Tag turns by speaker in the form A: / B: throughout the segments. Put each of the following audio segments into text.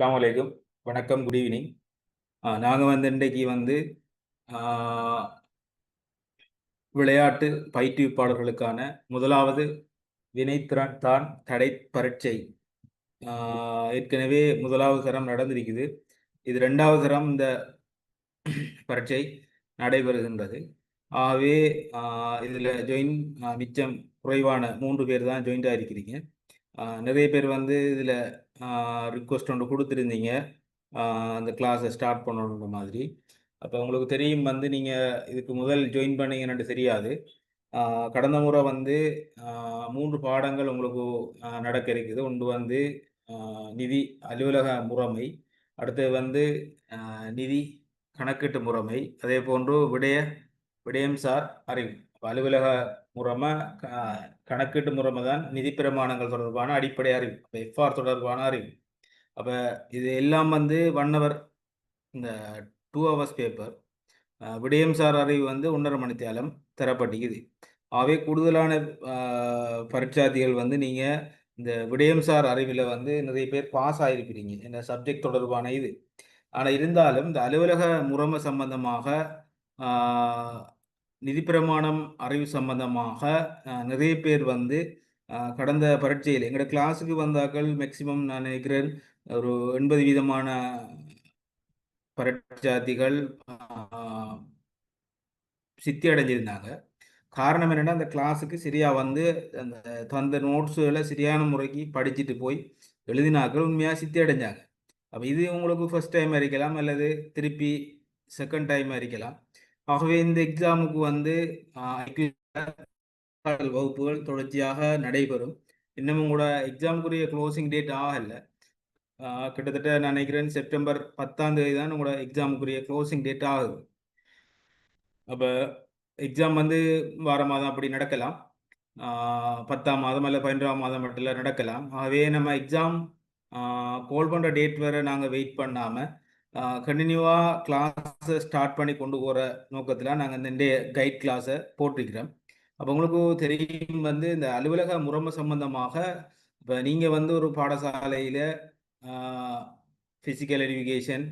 A: அஸ்ஸலாமு அலைக்கும். வணக்கம், குட் ஈவினிங். நாங்க இன்றைக்கு விளையாட்டு பயிற்றுவிப்பாளர்களுக்கான முதலாவது வினைத்திறன் தான் தடை பரீட்சை ஏற்கனவே முதலாவது தரம் நடந்திருக்குது. இது 2வது தரம் இந்த பரீட்சை நடைபெறுகின்றது. ஆகவே இதில் மிச்சம் குறைவான 3 பேர் தான் ஜாயின்ட் ஆகிருக்கிறீங்க. நிறைய பேர் இதில் ரிக்வஸ்ட் ஒன்று கொடுத்துருந்தீங்க, அந்த கிளாஸை ஸ்டார்ட் பண்ணணுன்ற மாதிரி. அப்போ உங்களுக்கு தெரியும் நீங்கள் இதுக்கு முதல் ஜாயின் பண்ணீங்கன்னு தெரியாது. கடந்த முறை 3 பாடங்கள் உங்களுக்கு நடக்க இருக்குது. ஒன்று நிதி அலுவலக முறைமை, அடுத்தது நிதி கணக்கீட்டு முறைமை, அதே போன்று விடயம்சார் அறிவு. அலுவலக முறைமை, கணக்கீட்டு முறைமை தான் நிதி பிரமாணங்கள் தொடர்பான அடிப்படை அறிவு, எஃப்ஆர் தொடர்பான அறிவு. அப்போ இது எல்லாம் 1 ஹவர் இந்த 2 ஹவர்ஸ் பேப்பர். விடயம்சார் அறிவு 1.5 மணித்தியாலம் தரப்பட்டிக்குது. ஆகவே கூடுதலான பரீட்சார்த்திகள் நீங்கள் இந்த விடயம்சார் அறிவில் நிறைய பேர் பாஸ் ஆகிருக்கிறீங்க, இந்த சப்ஜெக்ட் தொடர்பான இது. ஆனால் இருந்தாலும் இந்த அலுவலக முறைமை சம்பந்தமாக, நிதி பிரமாணம் அறிவு சம்பந்தமாக நிறைய பேர் கடந்த பரீட்சையில் எங்களோட கிளாஸுக்கு வந்தாக்கள் மேக்சிமம் நான் நினைக்கிறேன் ஒரு 80% பரீட்சார்த்திகள் சித்தி அடைஞ்சிருந்தாங்க. காரணம் என்னென்னா, அந்த கிளாஸுக்கு சரியாக அந்த தந்த நோட்ஸுகளை சரியான முறைக்கு படிச்சுட்டு போய் எழுதினாக்கள் உண்மையாக சித்தி அடைஞ்சாங்க. அப்போ இது உங்களுக்கு ஃபர்ஸ்ட் டைம் இருக்கலாம், அல்லது திருப்பி செகண்ட் டைம் இருக்கலாம். ஆகவே இந்த எக்ஸாமுக்கு வகுப்புகள் தொடர்ச்சியாக நடைபெறும். இன்னமும் கூட எக்ஸாமுக்குரிய க்ளோசிங் டேட் ஆகலை. கிட்டத்தட்ட நான் நினைக்கிறேன் செப்டம்பர் 10ஆம் தேதி தான் உங்களோட எக்ஸாமுக்குரிய க்ளோசிங் டேட் ஆகுது. அப்போ எக்ஸாம் வார மாதம் அப்படி நடக்கலாம், 10ஆம் மாதம் அல்ல 11ஆம் மாதம் மட்டும் நடக்கலாம். ஆகவே நம்ம எக்ஸாம் கால் பண்ணுற டேட் வேறு நாங்கள் வெயிட் பண்ணாமல் கண்டினியூவாக கிளாஸை ஸ்டார்ட் பண்ணி கொண்டு போகிற நோக்கத்தில் நாங்கள் இந்த கைட் கிளாஸை போட்டிருக்கிறோம். அப்போ உங்களுக்கு தெரியும் இந்த அலுவலக முறைமை சம்பந்தமாக இப்போ நீங்கள் ஒரு பாடசாலையில் ஃபிசிக்கல் எஜுகேஷன்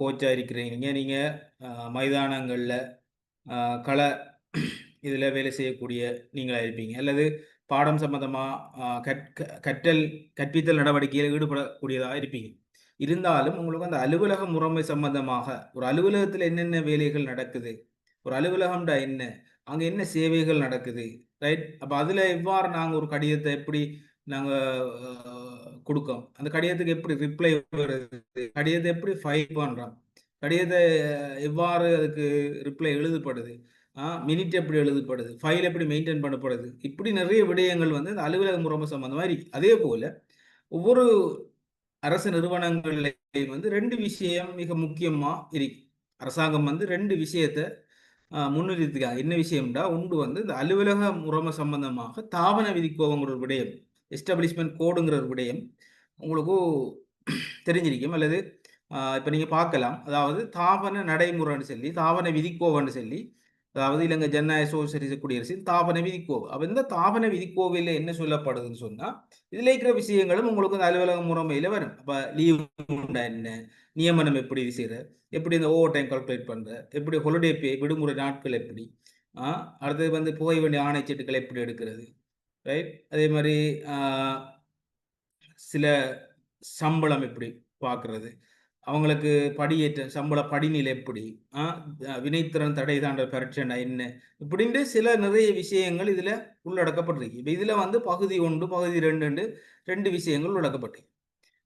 A: கோச்சாக இருக்கிறீங்க, நீங்கள் மைதானங்களில் கள இதில் வேலை செய்யக்கூடிய நீங்களாக இருப்பீங்க, அல்லது பாடம் சம்பந்தமாக கற்பித்தல் நடவடிக்கையில் ஈடுபடக்கூடியதாக இருப்பீங்க. இருந்தாலும் உங்களுக்கு அந்த அலுவலக முறைமை சம்பந்தமாக ஒரு அலுவலகத்தில் என்னென்ன வேலைகள் நடக்குது, ஒரு அலுவலகம்டா என்ன, அங்கே என்ன சேவைகள் நடக்குது, ரைட்? அப்போ அதில் எவ்வாறு நாங்கள் ஒரு கடிதத்தை எப்படி நாங்கள் கொடுக்கோம், அந்த கடிதத்துக்கு எப்படி ரிப்ளை வருது, கடிதத்தை எப்படி ஃபைல் பண்ணுறோம், கடிதத்தை எவ்வாறு அதுக்கு ரிப்ளை எழுதப்படுது, மினிட் எப்படி எழுதப்படுது, ஃபைல் எப்படி மெயின்டைன் பண்ணப்படுது, இப்படி நிறைய விடயங்கள் இந்த அலுவலக முறைமை சம்பந்தமாக இருக்கு. அதே போல் ஒவ்வொரு அரசு நிறுவனங்கள்லையும் 2 விஷயம் மிக முக்கியமாக இருக்கு. அரசாங்கம் 2 விஷயத்தை முன்னிறுத்திக்காங்க. என்ன விஷயம்டா, ஒன்று இந்த அலுவலக முறைமை சம்பந்தமாக தாபன விதிக்கோங்கிற ஒரு விடயம், எஸ்டாப்ளிஷ்மெண்ட் கோடுங்கிற ஒரு விடயம் உங்களுக்கு தெரிஞ்சிருக்கும், அல்லது இப்போ நீங்கள் பார்க்கலாம். அதாவது தாபன நடைமுறைன்னு சொல்லி, தாபன விதிக்கோவன்னு சொல்லி, அதாவது இலங்கை ஜனநாயக சோசியலிச குடியரசின் தாபன விதிக்கோவை. அப்போ இந்த தாபன விதிக்கோவையில் என்ன சொல்லப்படுதுன்னு சொன்னால், இதில் இருக்கிற விஷயங்களும் உங்களுக்கு இந்த அலுவலக முறைமையில் வரும். அப்போ லீவ் உண்டா என்ன, நியமனம் எப்படி செய்கிற, எப்படி இந்த ஓவர் டைம் கால்குலேட் பண்ணுற, எப்படி ஹொலிடே பே விடுமுறை நாட்கள் எப்படி, அடுத்தது புகை வண்டி ஆணைச்சீட்டுகள் எப்படி எடுக்கிறது, ரைட்? அதே மாதிரி சில சம்பளம் எப்படி பார்க்குறது, அவங்களுக்கு படியேற்ற சம்பள படிநிலை எப்படி, வினைத்திறன் தடை தாண்ட பரீட்சைனா என்ன, இப்படின்ட்டு சில நிறைய விஷயங்கள் இதில் உள்ளடக்கப்பட்டிருக்கு. இப்போ இதில் பகுதி 1 பகுதி 2 விஷயங்கள் உள்ளடக்கப்பட்டிருக்கு.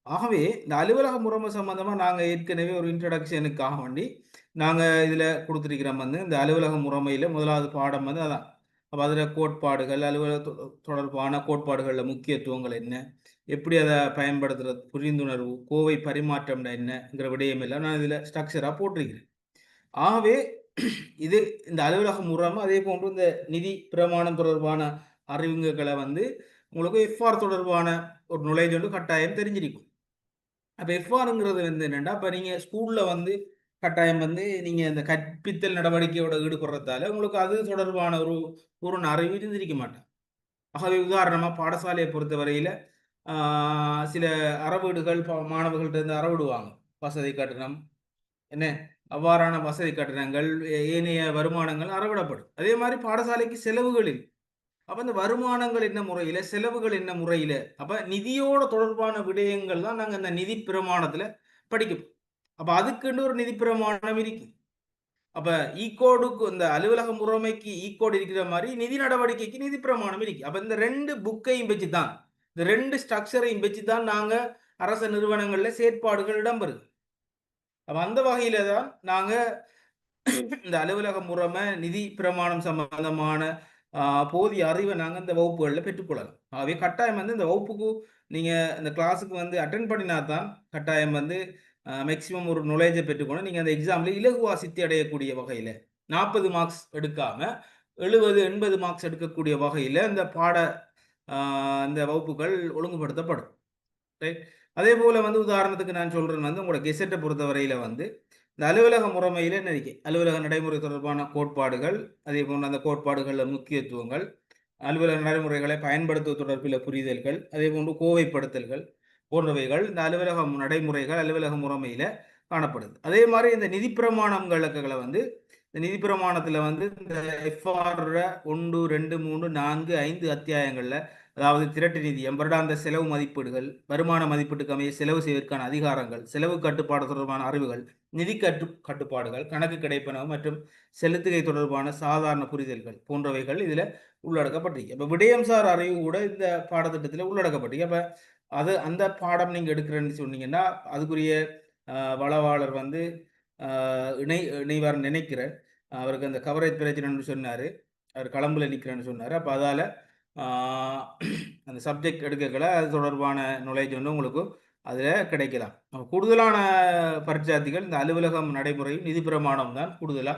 A: ஆகவே இந்த அலுவலக முறைமை சம்பந்தமாக நாங்கள் ஏற்கனவே ஒரு இன்ட்ரடக்ஷனுக்காக வேண்டி நாங்கள் இதில் கொடுத்துருக்கிறோம். இந்த அலுவலக முறைமையில் முதலாவது பாடம் அதான். அப்போ அதில் கோட்பாடுகள், அலுவலக தொடர்பான கோட்பாடுகளில் முக்கியத்துவங்கள் என்ன, எப்படி அதை பயன்படுத்துறது, புரிந்துணர்வு, கோவை பரிமாற்றம்னா என்னங்கிற விடயம் எல்லாம் நான் இதில் ஸ்ட்ரக்சராக போட்டிருக்கிறேன். ஆகவே இது இந்த அலுவலக முறைமை, அதே போன்று இந்த நிதி பிரமாணம் தொடர்பான அறிவுங்களை உங்களுக்கு எஃப்ஆர் தொடர்பான ஒரு நுழைஞ்சொன்று கட்டாயம் தெரிஞ்சிருக்கும். அப்போ எஃப்ஆருங்கிறது என்னென்னா, இப்போ நீங்கள் ஸ்கூலில் கட்டாயம் நீங்கள் இந்த கற்பித்தல் நடவடிக்கையோட ஈடுபடுறதால உங்களுக்கு அது தொடர்பான ஒரு அறிவு இருந்திருக்க மாட்டேன். ஆகவே உதாரணமாக பாடசாலையை பொறுத்த வரையில் சில அறவீடுகள் மாணவர்கள்ட்ட இருந்து அறவிடுவாங்க. வசதி கட்டணம் என்ன அவ்வாறான வசதி கட்டணங்கள், ஏனைய வருமானங்கள் அறவிடப்படும். அதே மாரி பாடசாலைக்கு செலவுகள் இருக்கு. அப்ப இந்த வருமானங்கள் என்ன முறையில, செலவுகள் என்ன முறையில, அப்ப நிதியோட தொடர்பான விடயங்கள் தான் நாங்க இந்த நிதி பிரமாணத்துல படிக்கிறோம். அப்ப அதுக்குன்னு ஒரு நிதி பிரமாணம் இருக்கு. அப்ப ஈகோடுக்கு இந்த அலுவலக முறைமைக்கு ஈகோடு இருக்கிற மாரி, நிதி நடவடிக்கைக்கு நிதி பிரமாணம் இருக்கு. அப்ப இந்த 2 புக்கையும் வச்சு தான், இந்த 2 ஸ்ட்ரக்சரையும் வச்சு தான் நாங்க அரச நிறுவனங்கள்ல செயற்பாடுகள் இடம்பெறுது. அப்ப அந்த வகையில தான் நாங்க இந்த அலுவலக முறைமை, நிதி பிரமாணம் சம்பந்தமான போதிய அறிவை நாங்க இந்த வகுப்புகள்ல பெற்றுக்கொள்ளலாம். ஆகவே கட்டாயம் வந்து இந்த வகுப்புக்கு நீங்க இந்த கிளாஸுக்கு வந்து அட்டெண்ட் பண்ணினா தான் கட்டாயம் வந்து மேக்ஸிமம் ஒரு நாலேட்ஜை பெற்றுக்கொண்டு நீங்க அந்த எக்ஸாம்ல இலகுவா சித்தி அடையக்கூடிய வகையில 40 மார்க்ஸ் எடுக்காம 70, 80 மார்க்ஸ் எடுக்கக்கூடிய வகையில இந்த ஆ இந்த வகுப்புகள் ஒழுங்குபடுத்தப்படும். ரைட். அதேபோல வந்து உதாரணத்துக்கு நான் சொல்றேன் வந்து உங்களோட கெசெட்ட பொறுத்தவரையில வந்து இந்த அலுவலக முறைமையில என்ன இருக்கு? அலுவலக நடைமுறை தொடர்பான கோட்பாடுகள், அதேபோன்று அந்த கோட்பாடுகள்ல முக்கியத்துவங்கள், அலுவலக நடைமுறைகளை பயன்படுத்துவது தொடர்பில புரிதல்கள், அதேபோன்று கோவைப்படுத்தல்கள் போன்றவைகள் இந்த அலுவலக நடைமுறைகள், அலுவலக முறைமையில காணப்படுது. அதே மாரி இந்த நிதி பிரமாணங்களுக்குகள வந்து இந்த நிதி பிரமாணத்தில வந்து இந்த எஃப்ஆர் 1, 2, 3, 4, 5 அத்தியாயங்கள்ல அதாவது திரட்டு நிதியம், வருடாந்த செலவு மதிப்பீடுகள், வருமான மதிப்பீட்டுக்கு அமைய செலவு செய்வதற்கான அதிகாரங்கள், செலவு கட்டுப்பாடு தொடர்பான அறிவுகள், நிதி கட்டுப்பாடுகள், கணக்கு கிடைப்பனவு மற்றும் செலுத்துகை தொடர்பான சாதாரண புரிதல்கள் போன்றவைகள் இதில உள்ளடக்கப்பட்டிருக்கு. அப்ப விடயம்சார் அறிவு கூட இந்த பாடத்திட்டத்தில உள்ளடக்கப்பட்டிருக்கு. அப்ப அது அந்த பாடம் நீங்க எடுக்கிறேன்னு சொன்னீங்கன்னா, அதுக்குரிய வளவாளர் வந்து அ இணைவார்ன்னு நினைக்கிறேன். அவருக்கு அந்த கவரேஜ் பிரச்சனைன்னு சொன்னாரு. அவர் களம்பில நிக்கிறேன்னு சொன்னாரு. அப்ப அதால ஆ அந்த சப்ஜெக்ட் எடுக்கக்குள்ள அது தொடர்பான நாலேட்ஜ் வந்து உங்களுக்கு அதில கிடைக்கலாம். கூடுதலான பரீட்சார்த்திகள் இந்த அலுவலகம் நடைமுறையும், நிதி பிரமாணம் தான் கூடுதலா